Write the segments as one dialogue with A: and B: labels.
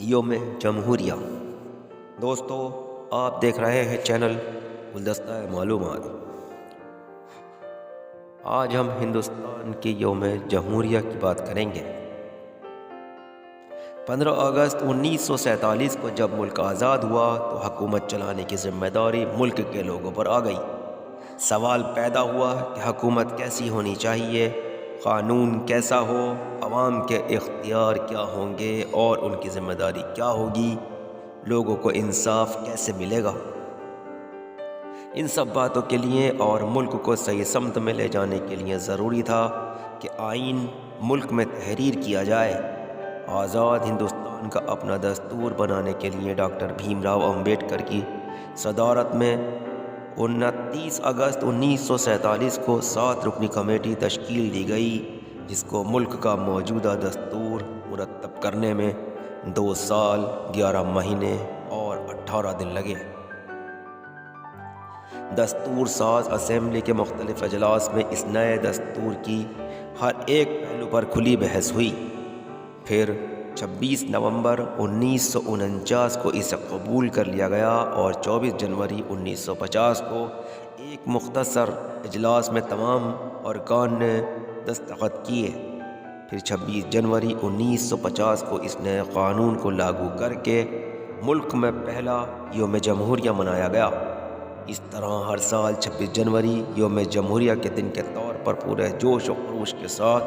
A: یوم جمہوریہ۔ دوستو، آپ دیکھ رہے ہیں چینل گلدستہ معلومات۔ آج ہم ہندوستان کے یوم جمہوریہ کی بات کریں گے۔ 15 اگست 1947 کو جب ملک آزاد ہوا تو حکومت چلانے کی ذمہ داری ملک کے لوگوں پر آ گئی۔ سوال پیدا ہوا کہ حکومت کیسی ہونی چاہیے، قانون کیسا ہو، عوام کے اختیار کیا ہوں گے اور ان کی ذمہ داری کیا ہوگی، لوگوں کو انصاف کیسے ملے گا۔ ان سب باتوں کے لیے اور ملک کو صحیح سمت میں لے جانے کے لیے ضروری تھا کہ آئین ملک میں تحریر کیا جائے۔ آزاد ہندوستان کا اپنا دستور بنانے کے لیے ڈاکٹر بھیم راؤ امبیڈکر کی صدارت میں 29 اگست 1947 کو 7 رکنی کمیٹی تشکیل دی گئی، جس کو ملک کا موجودہ دستور مرتب کرنے میں 2 سال 11 مہینے اور 18 دن لگے۔ دستور ساز اسمبلی کے مختلف اجلاس میں اس نئے دستور کی ہر ایک پہلو پر کھلی بحث ہوئی۔ پھر 26 نومبر 1949 کو اسے قبول کر لیا گیا اور 24 جنوری 1950 کو ایک مختصر اجلاس میں تمام ارکان نے دستخط کیے۔ پھر 26 جنوری 1950 کو اس نئے قانون کو لاگو کر کے ملک میں پہلا یوم جمہوریہ منایا گیا۔ اس طرح ہر سال 26 جنوری یوم جمہوریہ کے دن کے طور پر پورے جوش و خروش کے ساتھ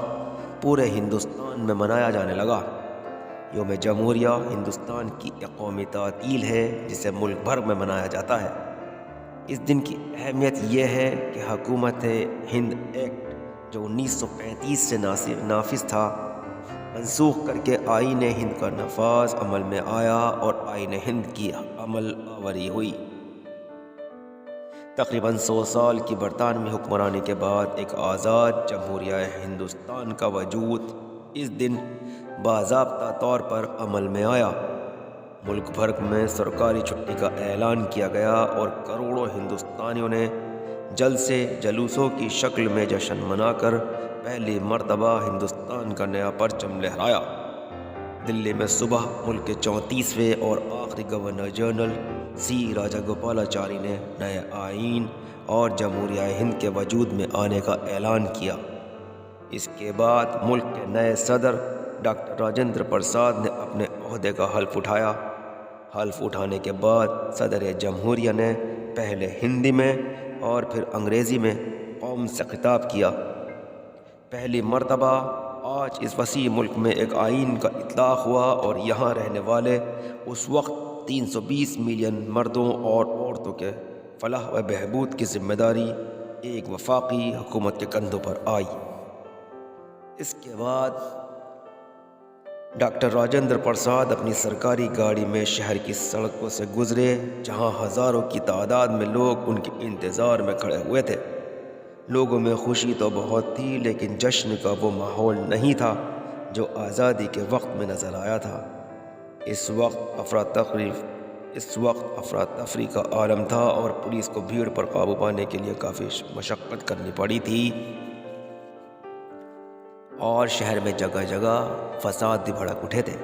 A: پورے ہندوستان میں منایا جانے لگا۔ یوم جمہوریہ ہندوستان کی ایک قومی تعطیل ہے جسے ملک بھر میں منایا جاتا ہے۔ اس دن کی اہمیت یہ ہے کہ حکومت ہند ایکٹ جو 1935 سے نافذ تھا، منسوخ کر کے آئین ہند کا نفاذ عمل میں آیا اور آئین ہند کی عمل آوری ہوئی۔ تقریباً 100 سال کی برطانوی حکمرانی کے بعد ایک آزاد جمہوریہ ہندوستان کا وجود اس دن باضابطہ طور پر عمل میں آیا۔ ملک بھر میں سرکاری چھٹی کا اعلان کیا گیا اور کروڑوں ہندوستانیوں نے جلسے جلوسوں کی شکل میں جشن منا کر پہلی مرتبہ ہندوستان کا نیا پرچم لہرایا۔ دلی میں صبح ملک کے 34ویں اور آخری گورنر جنرل سی راجا گوپالاچاری نے نئے آئین اور جمہوریہ ہند کے وجود میں آنے کا اعلان کیا۔ اس کے بعد ملک کے نئے صدر ڈاکٹر راجندر پرساد نے اپنے عہدے کا حلف اٹھایا۔ حلف اٹھانے کے بعد صدر جمہوریہ نے پہلے ہندی میں اور پھر انگریزی میں قوم سے خطاب کیا۔ پہلی مرتبہ آج اس وسیع ملک میں ایک آئین کا اطلاق ہوا اور یہاں رہنے والے اس وقت 320 ملین مردوں اور عورتوں کے فلاح و بہبود کی ذمہ داری ایک وفاقی حکومت کے کندھوں پر آئی۔ اس کے بعد ڈاکٹر راجندر پرساد اپنی سرکاری گاڑی میں شہر کی سڑکوں سے گزرے، جہاں ہزاروں کی تعداد میں لوگ ان کے انتظار میں کھڑے ہوئے تھے۔ لوگوں میں خوشی تو بہت تھی، لیکن جشن کا وہ ماحول نہیں تھا جو آزادی کے وقت میں نظر آیا تھا۔ اس وقت افراتفری کا عالم تھا اور پولیس کو بھیڑ پر قابو پانے کے لیے کافی مشقت کرنی پڑی تھی، اور شہر میں جگہ جگہ فساد بھی بھڑک اٹھے تھے۔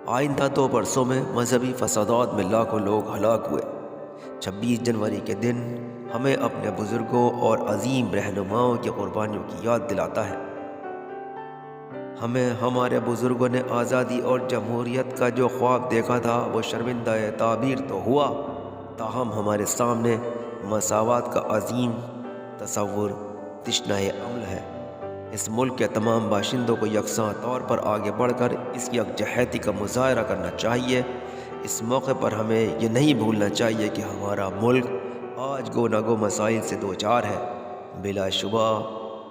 A: آئندہ 2 برسوں میں مذہبی فسادات میں لاکھوں لوگ ہلاک ہوئے۔ 26 جنوری کے دن ہمیں اپنے بزرگوں اور عظیم رہنماؤں کی قربانیوں کی یاد دلاتا ہے۔ ہمیں ہمارے بزرگوں نے آزادی اور جمہوریت کا جو خواب دیکھا تھا وہ شرمندہ تعبیر تو ہوا، تاہم ہمارے سامنے مساوات کا عظیم تصور تشنہ عمل ہے۔ اس ملک کے تمام باشندوں کو یکساں طور پر آگے بڑھ کر اس کی یکجہتی کا مظاہرہ کرنا چاہیے۔ اس موقع پر ہمیں یہ نہیں بھولنا چاہیے کہ ہمارا ملک آج گو نہ گو مسائل سے دوچار ہے۔ بلا شبہ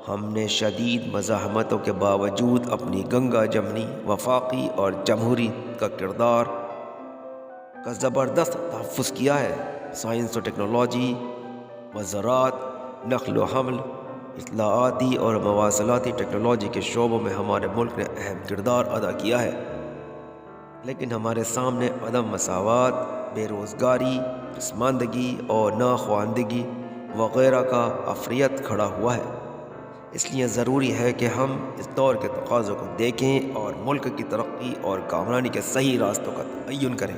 A: ہم نے شدید مزاحمتوں کے باوجود اپنی گنگا جمنی، وفاقی اور جمہوری کا کردار کا زبردست تحفظ کیا ہے۔ سائنس و ٹیکنالوجی، زراعت، نقل و حمل، اطلاعاتی اور مواصلاتی ٹیکنالوجی کے شعبوں میں ہمارے ملک نے اہم کردار ادا کیا ہے، لیکن ہمارے سامنے عدم مساوات، بے روزگاری، پسماندگی اور ناخواندگی وغیرہ کا عفریت کھڑا ہوا ہے۔ اس لیے ضروری ہے کہ ہم اس دور کے تقاضوں کو دیکھیں اور ملک کی ترقی اور کامرانی کے صحیح راستوں کا تعین کریں۔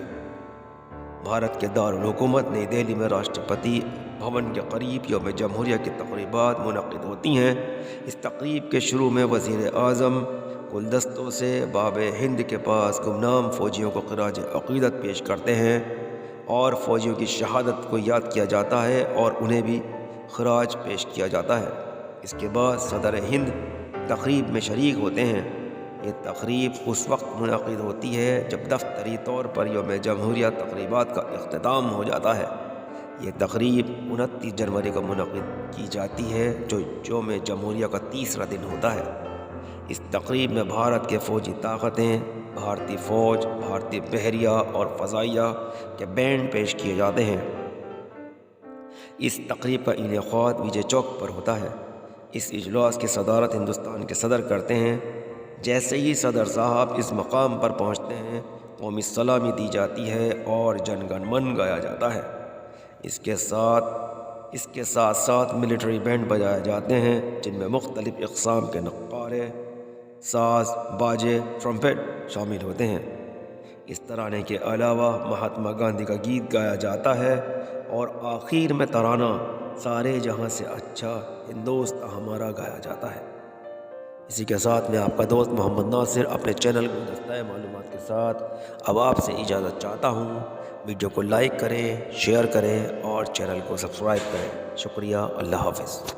A: بھارت کے دارالحکومت نئی دہلی میں راشٹرپتی بھون کے قریب یوم جمہوریہ کی تقریبات منعقد ہوتی ہیں۔ اس تقریب کے شروع میں وزیر اعظم گلدستوں سے باب ہند کے پاس گمنام فوجیوں کو خراج عقیدت پیش کرتے ہیں اور فوجیوں کی شہادت کو یاد کیا جاتا ہے اور انہیں بھی خراج پیش کیا جاتا ہے۔ اس کے بعد صدر ہند تقریب میں شریک ہوتے ہیں۔ یہ تقریب اس وقت منعقد ہوتی ہے جب دفتری طور پر یوم جمہوریہ تقریبات کا اختتام ہو جاتا ہے۔ یہ تقریب 29 جنوری کو منعقد کی جاتی ہے جو یوم جمہوریہ کا تیسرا دن ہوتا ہے۔ اس تقریب میں بھارت کے فوجی طاقتیں، بھارتی فوج، بھارتی بحریہ اور فضائیہ کے بینڈ پیش کیے جاتے ہیں۔ اس تقریب کا انعقاد وجے چوک پر ہوتا ہے۔ اس اجلاس کی صدارت ہندوستان کے صدر کرتے ہیں۔ جیسے ہی صدر صاحب اس مقام پر پہنچتے ہیں، قومی سلامی دی جاتی ہے اور جن گن من گایا جاتا ہے۔ اس کے ساتھ ساتھ ملٹری بینڈ بجائے جاتے ہیں جن میں مختلف اقسام کے نقارے، ساز، باجے، ٹرمپٹ شامل ہوتے ہیں۔ اس ترانے کے علاوہ مہاتما گاندھی کا گیت گایا جاتا ہے اور آخر میں ترانہ سارے جہاں سے اچھا ہندوستاں ہمارا گایا جاتا ہے۔ اسی کے ساتھ میں آپ کا دوست محمد ناصر اپنے چینل گلدستہ معلومات کے ساتھ اب آپ سے اجازت چاہتا ہوں۔ ویڈیو کو لائک کریں، شیئر کریں اور چینل کو سبسکرائب کریں۔ شکریہ، اللہ حافظ۔